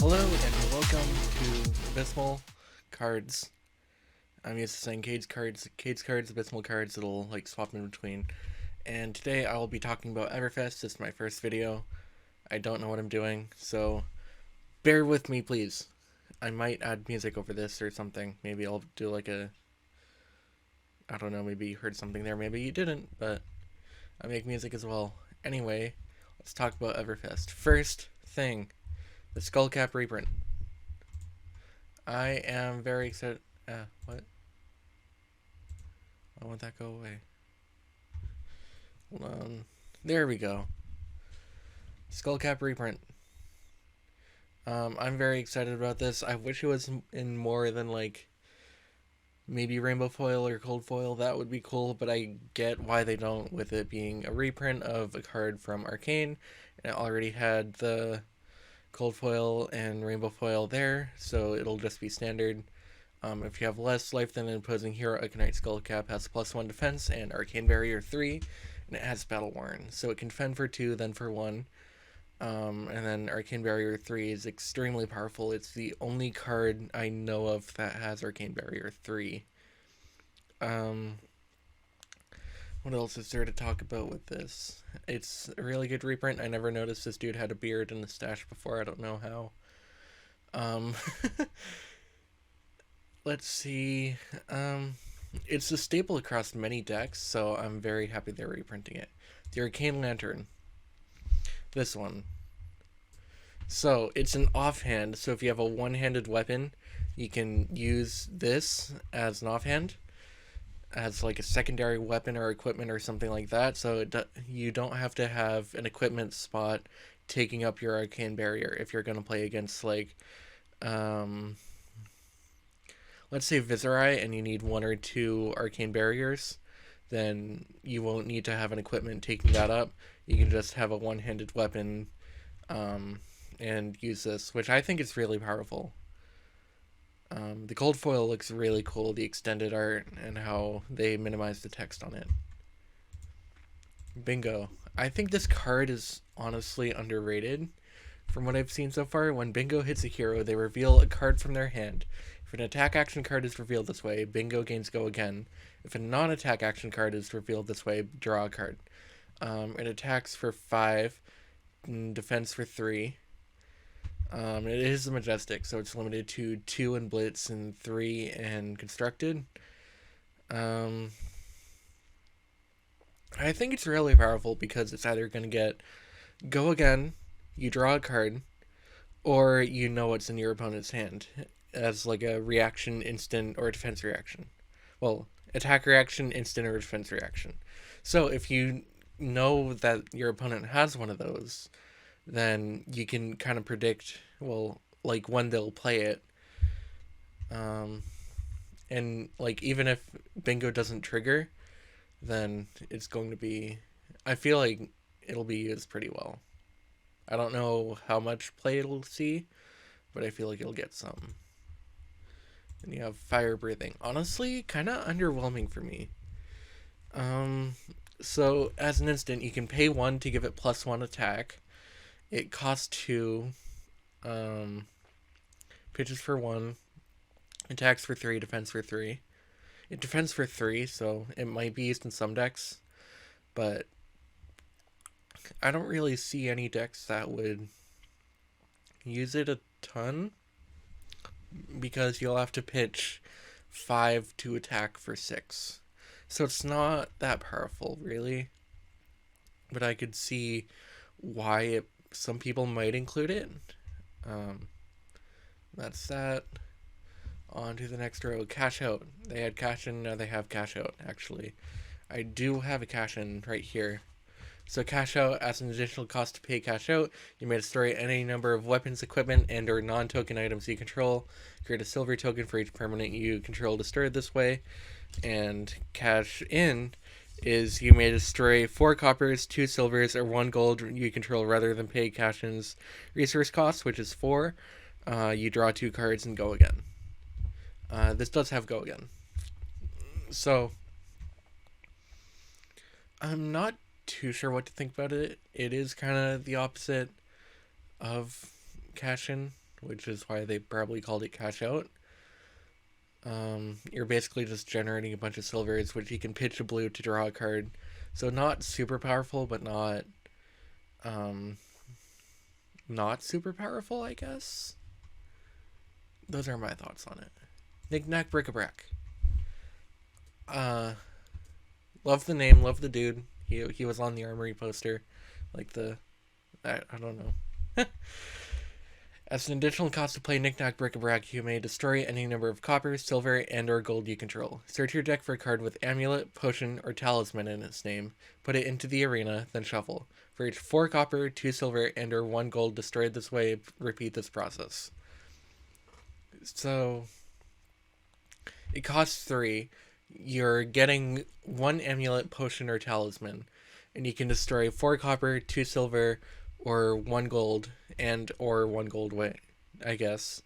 Hello and welcome to Abyssmal cards. I'm used to saying Cade's cards, Abyssmal cards, it'll like swap in between. And today I will be talking about Everfest. This is my first video. I don't know what I'm doing, so bear with me please. I might add music over this or something. Maybe I'll do like a, I don't know, maybe you heard something there, maybe you didn't, but I make music as well. Anyway, let's talk about Everfest. First thing, the Skullcap reprint. I am very excited. What? I want that go away. Hold on. There we go. Skullcap reprint. I'm very excited about this. I wish it was in more than like maybe rainbow foil or cold foil. That would be cool, but I get why they don't, with it being a reprint of a card from Arcane, and it already had the cold foil and rainbow foil there, so it'll just be standard. If you have less life than an opposing hero, Ignite Skullcap has +1 defense and Arcane Barrier 3, and it has Battle Worn, so it can fend for 2, then for 1. And then Arcane Barrier 3 is extremely powerful. It's the only card I know of that has Arcane Barrier 3. What else is there to talk about with this? It's a really good reprint. I never noticed this dude had a beard and a stash before. I don't know how. Let's see. It's a staple across many decks, so I'm very happy they're reprinting it. The Arcane Lantern. This one. So, it's an offhand, so if you have a one-handed weapon, you can use this as an offhand, as like a secondary weapon or equipment or something like that, so you don't have to have an equipment spot taking up your Arcane Barrier if you're going to play against, like, let's say Viserai and you need 1 or 2 Arcane Barriers, then you won't need to have an equipment taking that up. You can just have a one-handed weapon and use this, which I think is really powerful. The cold foil looks really cool, the extended art and how they minimize the text on it. Bingo. I think this card is honestly underrated. From what I've seen so far, when Bingo hits a hero, they reveal a card from their hand. If an attack action card is revealed this way, Bingo gains go again. If a non-attack action card is revealed this way, draw a card. It attacks for 5, defense for 3. It is a Majestic, so it's limited to 2 in Blitz and 3 in Constructed. I think it's really powerful because it's either going to get go again, you draw a card, or you know what's in your opponent's hand as like a reaction, instant, or defense reaction. Well, attack reaction, instant, or defense reaction. So if you know that your opponent has one of those, then you can kind of predict, well, like when they'll play it. And like even if Bingo doesn't trigger, then it's going to be, I feel like it'll be used pretty well. I don't know how much play it'll see, but I feel like it'll get some. And you have Fire Breathing. Honestly, kind of underwhelming for me. So as an instant, you can pay 1 to give it +1 attack. It costs 2, pitches for 1, attacks for 3, defense for 3. It defends for 3, so it might be used in some decks, but I don't really see any decks that would use it a ton, because you'll have to pitch 5 to attack for 6. So it's not that powerful, really. But I could see why some people might include it. That's that. On to the next row. Cash out. They had cash in, now they have cash out, actually. I do have a cash in right here. So cash out, as an additional cost to pay cash out, you may destroy any number of weapons, equipment, and or non-token items you control. Create a silver token for each permanent you control destroyed this way. And cash in is you may destroy 4 coppers, 2 silvers, or 1 gold you control rather than pay cash in's resource cost, which is 4. You draw 2 cards and go again. This does have go again. So I'm not too sure what to think about it. It is kind of the opposite of cash in, which is why they probably called it cash out. You're basically just generating a bunch of silvers, which you can pitch a blue to draw a card. So not super powerful, but not super powerful, I guess. Those are my thoughts on it. Knick-knack, bric-a-brac. Love the name, love the dude. He was on the Armory poster. Like I don't know. As an additional cost to play Knick-knack, bric-a-brac, you may destroy any number of copper, silver, and or gold you control. Search your deck for a card with Amulet, Potion, or Talisman in its name. Put it into the arena, then shuffle. For each 4 copper, 2 silver, and or 1 gold destroyed this way, repeat this process. So, it costs 3. You're getting 1 Amulet, Potion, or Talisman. And you can destroy 4 copper, 2 silver, or 1 gold, and or 1 gold way, I guess,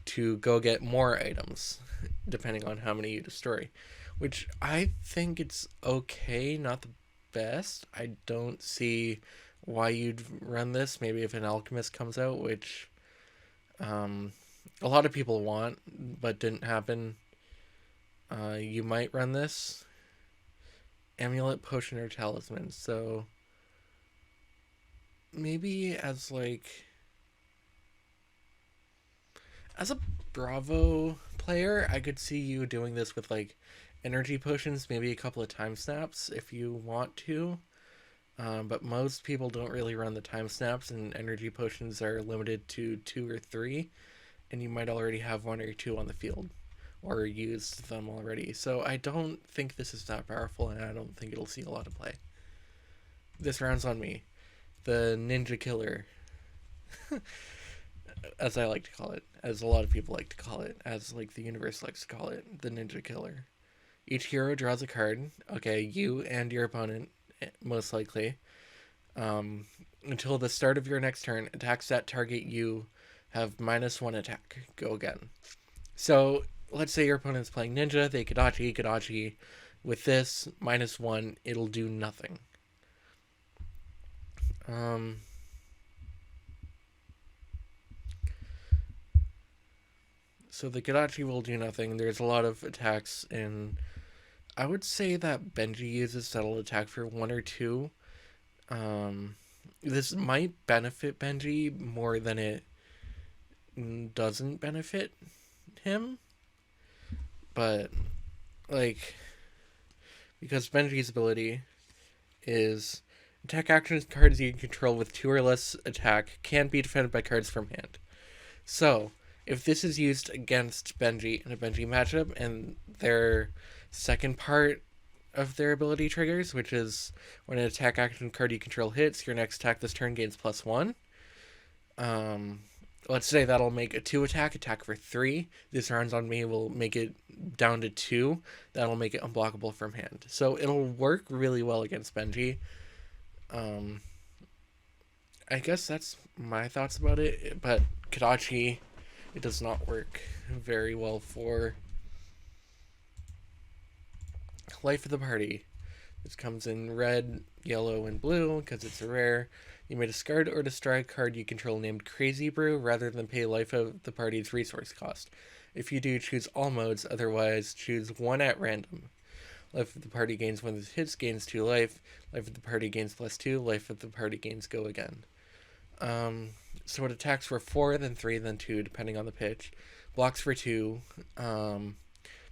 to go get more items, depending on how many you destroy. Which I think it's okay, not the best. I don't see why you'd run this. Maybe if an alchemist comes out, which a lot of people want, but didn't happen, you might run this. Amulet, Potion, or Talisman. So maybe as a Bravo player, I could see you doing this with energy potions, maybe a couple of time snaps if you want to. But most people don't really run the time snaps, and energy potions are limited to 2 or 3, and you might already have 1 or 2 on the field or used them already. So I don't think this is that powerful, and I don't think it'll see a lot of play. This round's on me. The Ninja Killer. As I like to call it. As a lot of people like to call it. As the universe likes to call it. The Ninja Killer. Each hero draws a card. Okay, you and your opponent, most likely. Until the start of your next turn, attacks that target you have -1 attack. Go again. So, let's say your opponent's playing Ninja. They Kadachi. With this, -1, it'll do nothing. So the Kadachi will do nothing. There's a lot of attacks in... I would say that Benji uses that'll attack for 1 or 2. This might benefit Benji more than it doesn't benefit him. But, because Benji's ability is... Attack actions cards you control with 2 or less attack can't be defended by cards from hand. So, if this is used against Benji in a Benji matchup, and their second part of their ability triggers, which is when an attack action card you control hits, your next attack this turn gains +1. Let's say that'll make a 2 attack for 3. This round's on me will make it down to 2. That'll make it unblockable from hand. So it'll work really well against Benji. I guess that's my thoughts about it, but Kadachi, it does not work very well for Life of the Party. This comes in red, yellow, and blue because it's a rare. You may discard or destroy a card you control named Crazy Brew rather than pay Life of the Party's resource cost. If you do, choose all modes, otherwise choose 1 at random. Life of the Party gains 1 of the hits, gains 2 life. Life of the Party gains +2. Life of the Party gains go again. So it attacks for 4, then 3, then 2, depending on the pitch. Blocks for 2.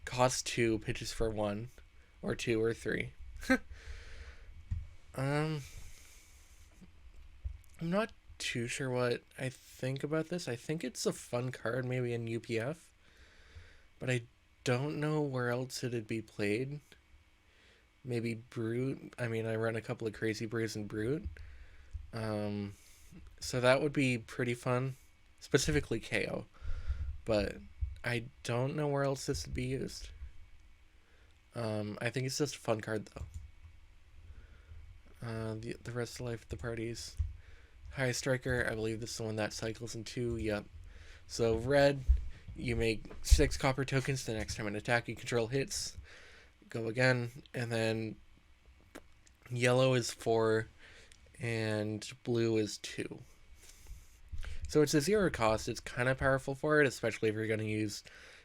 Costs 2, pitches for 1. Or 2 or 3. I'm not too sure what I think about this. I think it's a fun card, maybe in UPF. But I don't know where else it'd be played. Maybe Brute. I mean, I run a couple of Crazy Brews in Brute. So that would be pretty fun. Specifically KO. But I don't know where else this would be used. I think it's just a fun card, though. The rest of Life of the Parties. High Striker, I believe this is the one that cycles in 2. Yep. So red, you make 6 copper tokens the next time an attack you control hits. Go again. And then yellow is 4 and blue is 2. So it's a 0 cost. It's kind of powerful for it, especially if you're going to use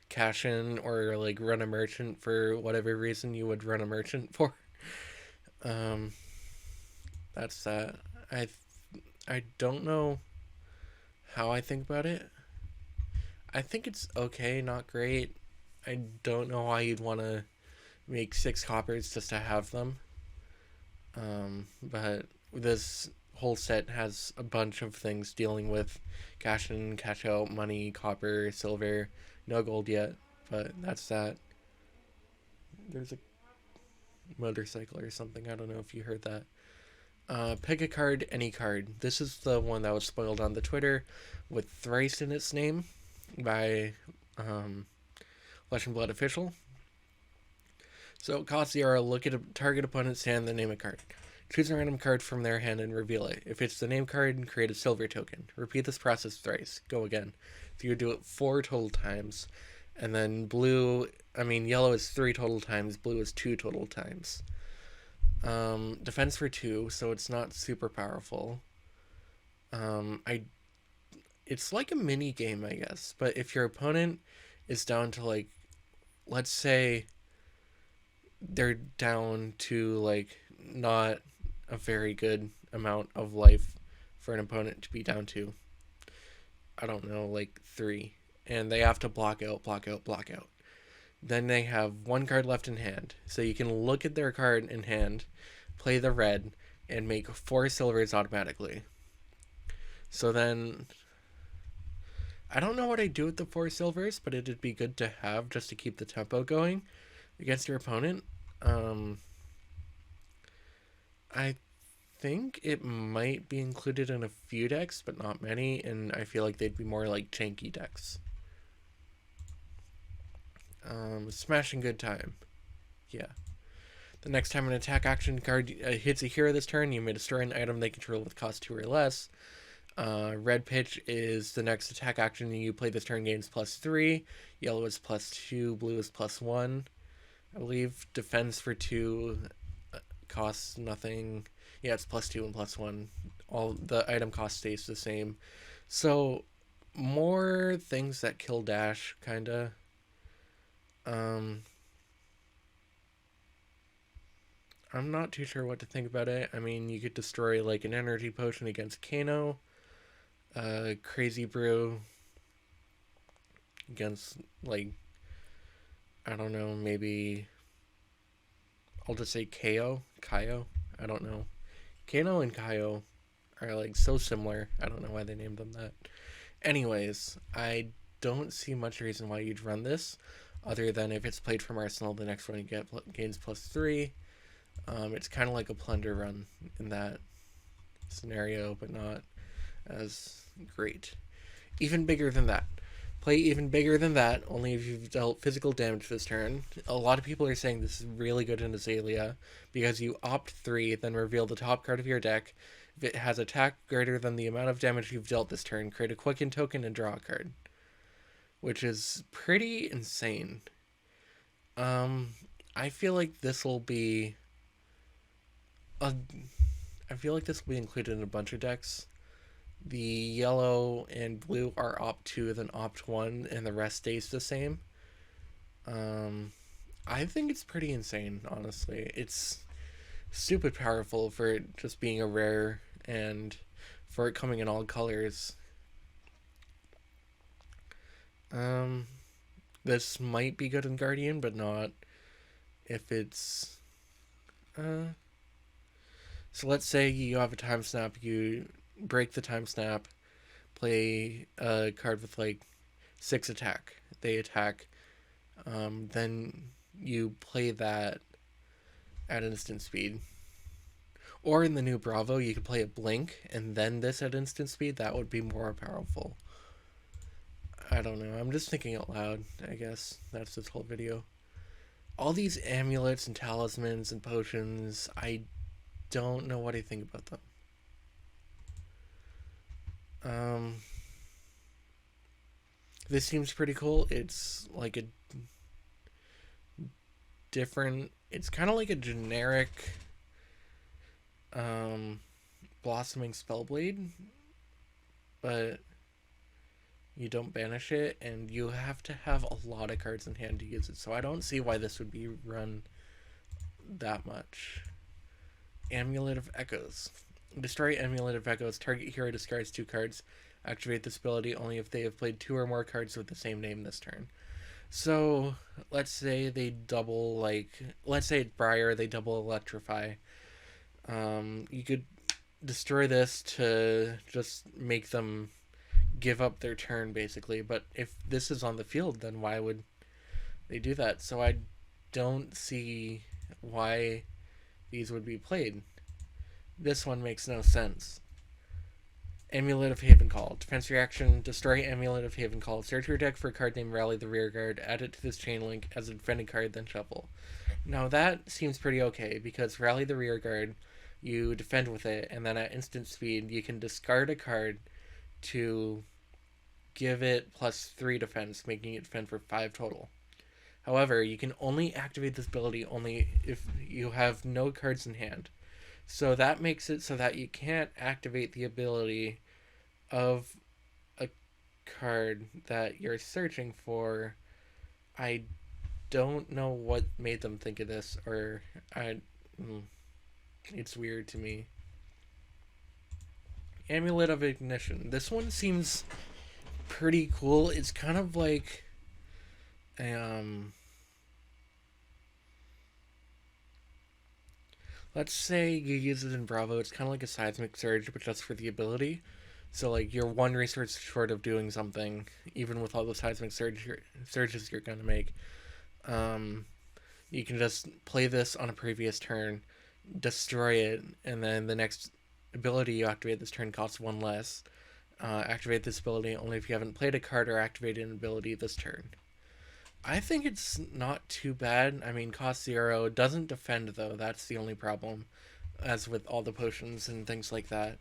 cash in or like run a merchant for whatever reason you would run a merchant for. Um, that's that. I I don't know how I think about it. I think it's okay, not great. I don't know why you'd want to make 6 coppers just to have them. But this whole set has a bunch of things dealing with cash in, cash out, money, copper, silver. No gold yet, but that's that. There's a motorcycle or something. I don't know if you heard that. Pick a card, any card. This is the one that was spoiled on the Twitter with thrice in its name by Flesh and Blood Official. So it costs 0. Look at a target opponent's hand, then name a card. Choose a random card from their hand and reveal it. If it's the name card, create a silver token. Repeat this process thrice. Go again. So you do it 4 total times. And then yellow is 3 total times, blue is 2 total times. Defense for 2, so it's not super powerful. It's like a mini game, I guess. But if your opponent is down to, like, let's say they're down to, like, not a very good amount of life for an opponent to be down to, I don't know, like 3. And they have to block out. Then they have 1 card left in hand. So you can look at their card in hand, play the red, and make 4 silvers automatically. So then, I don't know what I'd do with the 4 silvers, but it'd be good to have just to keep the tempo going against your opponent. I think it might be included in a few decks, but not many, and I feel like they'd be more like janky decks. Smashing good time. Yeah. The next time an attack action card hits a hero this turn, you may destroy an item they control with cost 2 or less. Red pitch is the next attack action you play this turn gains +3. Yellow is +2. Blue is +1. I believe defense for 2 costs nothing. Yeah, it's +2 and +1. All the item cost stays the same. So more things that kill dash, kinda. I'm not too sure what to think about it. I mean, you could destroy like an energy potion against Kano, Crazy Brew against, like, I don't know, maybe I'll just say Kaio. I don't know. Kano and Kaio are like so similar. I don't know why they named them that. Anyways, I don't see much reason why you'd run this, other than if it's played from Arsenal, the next one you gains +3. It's kind of like a plunder run in that scenario, but not as great. Even bigger than that. Play even bigger than that, only if you've dealt physical damage this turn. A lot of people are saying this is really good in Azalea, because you opt 3, then reveal the top card of your deck. If it has attack greater than the amount of damage you've dealt this turn, create a Quicken token and draw a card. Which is pretty insane. I feel like this will be included in a bunch of decks. The yellow and blue are opt 2, then opt 1, and the rest stays the same. I think it's pretty insane, honestly. It's stupid powerful for it just being a rare and for it coming in all colors. This might be good in Guardian, but not if it's so let's say you have a time snap, you break the time snap, play a card with like 6 attack. They attack, then you play that at instant speed. Or in the new Bravo, you could play a Blink and then this at instant speed. That would be more powerful. I don't know. I'm just thinking out loud, I guess. That's this whole video. All these amulets and talismans and potions, I don't know what I think about them. This seems pretty cool. It's like a different... It's kind of like a generic Blossoming Spellblade, but You don't banish it, and you have to have a lot of cards in hand to use it. So I don't see why this would be run that much. Amulet of Echoes. Destroy Amulet of Echoes. Target hero discards 2 cards. Activate this ability only if they have played 2 or more cards with the same name this turn. So let's say they double, let's say it's Briar, they double Electrify. You could destroy this to just make them give up their turn, basically. But if this is on the field, then why would they do that? So I don't see why these would be played. This one makes no sense. Amulet of Havencall. Defense reaction, destroy Amulet of Havencall. Search your deck for a card named Rally the Rearguard, add it to this chain link as a defending card, then shuffle. Now that seems pretty okay, because Rally the Rearguard, you defend with it, and then at instant speed, you can discard a card to give it +3 defense, making it defend for 5 total. However, you can only activate this ability only if you have no cards in hand. So that makes it so that you can't activate the ability of a card that you're searching for. I don't know what made them think of this, or it's weird to me. Amulet of Ignition. This one seems pretty cool. It's kind of like let's say you use it in Bravo. It's kind of like a Seismic Surge, but just for the ability. So like you're 1 resource short of doing something, even with all the Seismic surges you're gonna make. You can just play this on a previous turn, destroy it, and then the next ability you activate this turn costs 1 less. Activate this ability only if you haven't played a card or activated an ability this turn. I think it's not too bad. I mean, cost 0. It doesn't defend, though. That's the only problem, as with all the potions and things like that.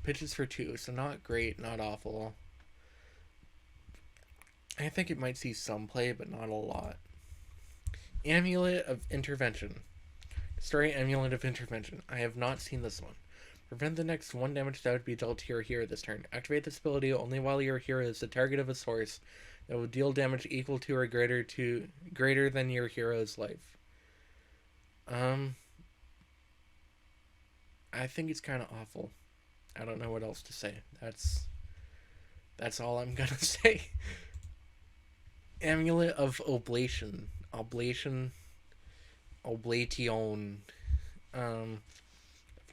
Pitches for 2, so not great, not awful. I think it might see some play, but not a lot. Amulet of Intervention. Destroy Amulet of Intervention. I have not seen this one. Prevent the next 1 damage that would be dealt to your hero this turn. Activate this ability only while your hero is the target of a source that will deal damage equal to or greater than your hero's life. I think it's kind of awful. I don't know what else to say. That's all I'm gonna say. Amulet of Oblation. Oblation. I've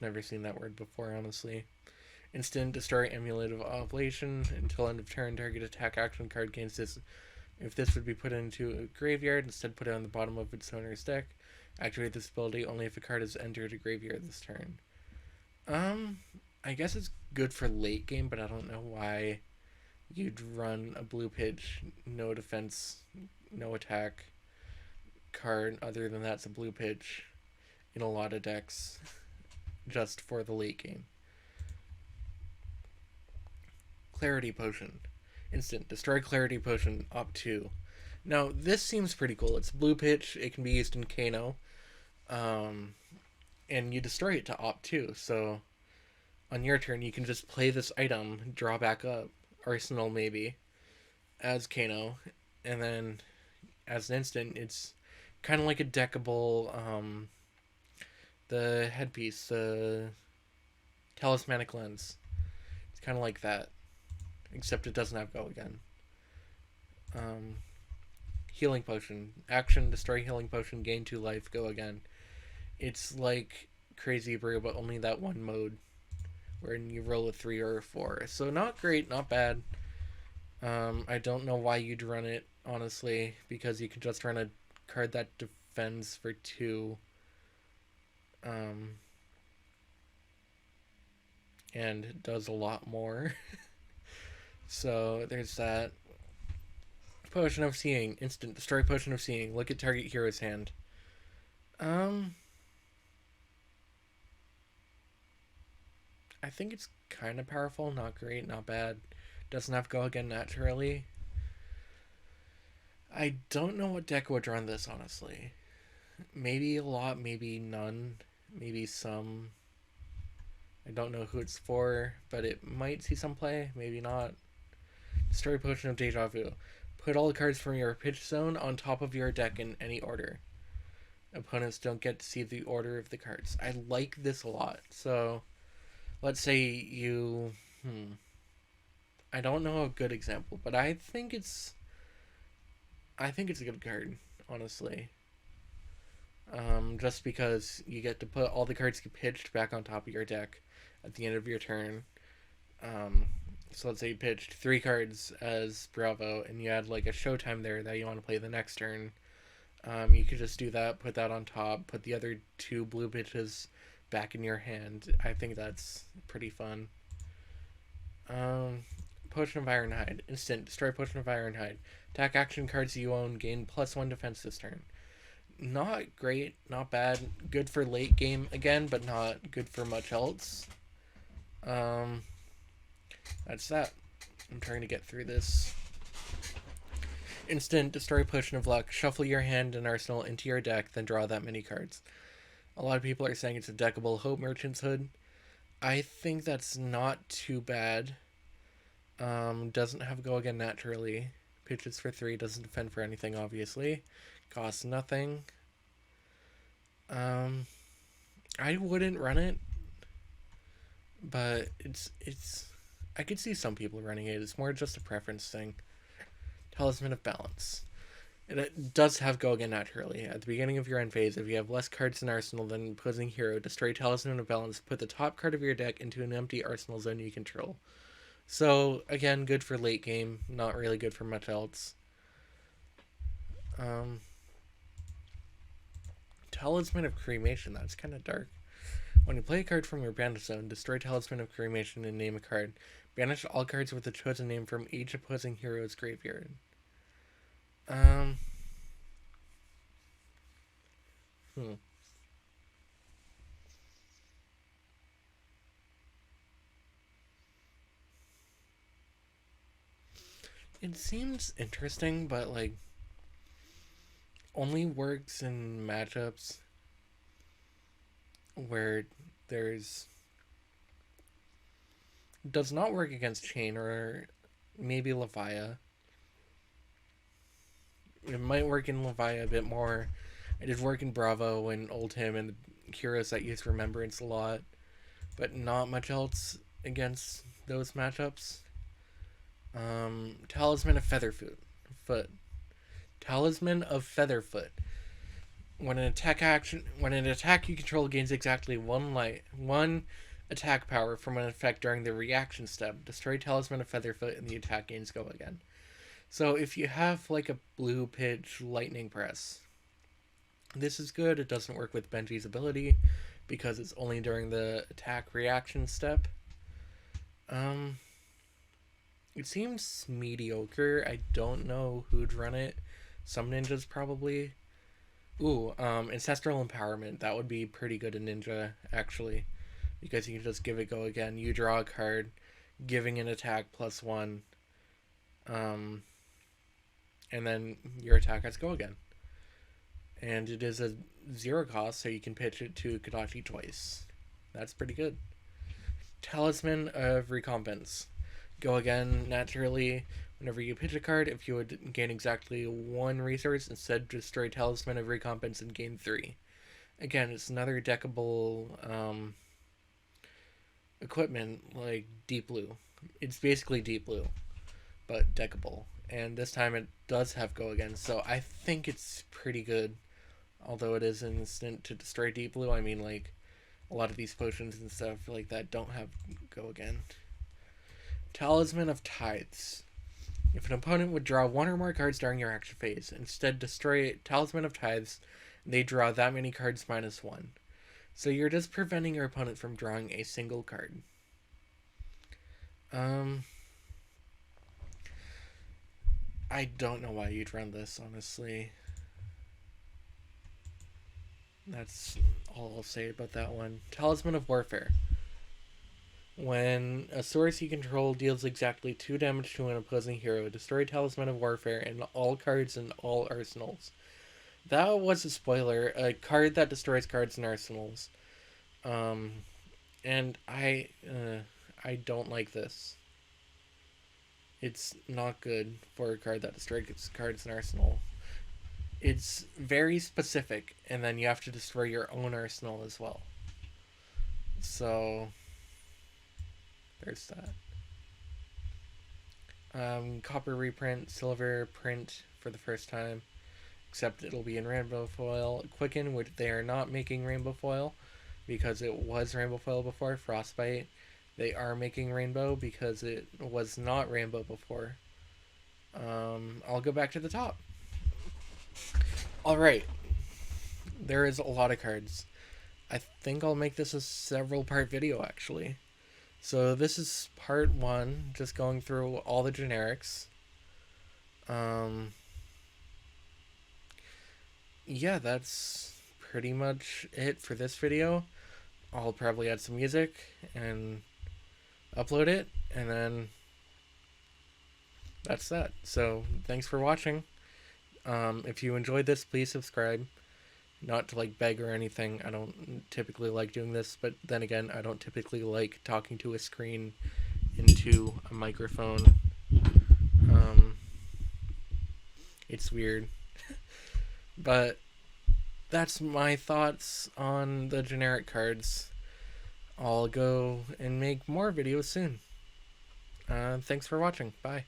never seen that word before, honestly. Instant, destroy Amulet of Oblation until end of turn. Target attack action card gains this. If this would be put into a graveyard, instead put it on the bottom of its owner's deck. Activate this ability only if a card is entered a graveyard this turn. I guess it's good for late game, but I don't know why you'd run a blue pitch, no defense, no attack card other than that's a blue pitch in a lot of decks just for the late game. Clarity Potion. Instant. Destroy Clarity Potion. Up 2. Now, this seems pretty cool. It's blue pitch. It can be used in Kano. And you destroy it to Op 2. So, on your turn, you can just play this item, draw back up, Arsenal maybe, as Kano. And then, as an instant, it's kind of like a deckable, the headpiece, the Talismanic Lens. It's kind of like that. Except it doesn't have Go Again. Healing Potion. Action, destroy Healing Potion, gain 2 life, Go Again. It's like Crazy Brew, but only that one mode, wherein you roll a 3 or a 4. So not great, not bad. I don't know why you'd run it, honestly, because you can just run a card that defends for 2. And it does a lot more. So there's that. Potion of Seeing. Instant. Destroy Potion of Seeing. Look at target hero's hand. I think it's kind of powerful. Not great, not bad. Doesn't have Go Again naturally. I don't know what deck would run this, honestly. Maybe a lot, maybe none. Maybe some. I don't know who it's for, but it might see some play. Maybe not. Destroy Potion of Deja Vu. Put all the cards from your pitch zone on top of your deck in any order. Opponents don't get to see the order of the cards. I like this a lot. So, let's say you... I don't know a good example, but I think it's a good card, honestly. Just because you get to put all the cards you pitched back on top of your deck at the end of your turn. So let's say you pitched 3 cards as Bravo, and you had like a showtime there that you want to play the next turn. You could just do that, put that on top, put the other 2 blue pitches back in your hand. I think that's pretty fun. Potion of Ironhide. Instant. Destroy Potion of Ironhide. Attack action cards you own. Gain +1 defense this turn. Not great. Not bad. Good for late game again, but not good for much else. That's that. I'm trying to get through this. Instant. Destroy Potion of Luck. Shuffle your hand and arsenal into your deck, then draw that many cards. A lot of people are saying it's a deckable Hope Merchant's Hood. I think that's not too bad. Doesn't have go again naturally. Pitches for 3, doesn't defend for anything, obviously. Costs nothing. I wouldn't run it, but it's I could see some people running it. It's more just a preference thing. Talisman of Balance. It does have go again naturally. At the beginning of your end phase, if you have less cards in arsenal than opposing hero, destroy Talisman of Balance, put the top card of your deck into an empty arsenal zone you control. So, again, good for late game, not really good for much else. Talisman of Cremation, that's kind of dark. When you play a card from your Bandit Zone, destroy Talisman of Cremation and name a card. Banish all cards with the chosen name from each opposing hero's graveyard. It seems interesting, but like only works in matchups where there's does not work against Chain or maybe Levia. It might work in Levia a bit more. It did work in Bravo and Oldhim and the heroes that use Remembrance a lot, but not much else against those matchups. Talisman of Featherfoot. Talisman of Featherfoot. When an attack you control gains exactly one attack power from an effect during the reaction step, destroy Talisman of Featherfoot and the attack gains go again. So if you have like a blue pitch lightning press, this is good. It doesn't work with Benji's ability because it's only during the attack reaction step. It seems mediocre. I don't know who'd run it. Some ninjas probably. Ooh, Ancestral Empowerment. That would be pretty good in Ninja, actually. Because you can just give it go again. You draw a card, giving an attack +1. And then your attack has go again. And it is a 0 cost, so you can pitch it to Kadachi twice. That's pretty good. Talisman of Recompense. Go again naturally whenever you pitch a card. If you would gain exactly 1 resource, instead destroy Talisman of Recompense and gain 3. Again, it's another deckable equipment like Deep Blue. It's basically Deep Blue, but deckable. And this time it does have go again, so I think it's pretty good. Although it is an instant to destroy Deep Blue, I mean, like, a lot of these potions and stuff like that don't have go again. Talisman of Tithes. If an opponent would draw 1 or more cards during your action phase, instead destroy Talisman of Tithes, and they draw that many cards -1. So you're just preventing your opponent from drawing a single card. I don't know why you'd run this, honestly. That's all I'll say about that one. Talisman of Warfare. When a source you control deals exactly 2 damage to an opposing hero, destroy Talisman of Warfare and all cards in all arsenals. That was a spoiler. A card that destroys cards in arsenals. And I don't like this. It's not good for a card that destroys cards in Arsenal. It's very specific, and then you have to destroy your own arsenal as well. So there's that. Copper reprint, silver print for the first time, except it'll be in rainbow foil. Quicken, which they are not making rainbow foil because it was rainbow foil before. Frostbite, they are making rainbow because it was not rainbow before. I'll go back to the top. Alright, there is a lot of cards. I think I'll make this a several part video actually. So this is part 1, just going through all the generics. Yeah, that's pretty much it for this video. I'll probably add some music and upload it, and then that's that. So thanks for watching. If you enjoyed this, please subscribe. Not to like beg or anything. I don't typically like doing this, but then again, I don't typically like talking to a screen into a microphone. It's weird. But that's my thoughts on the generic cards. I'll go and make more videos soon. Thanks for watching. Bye.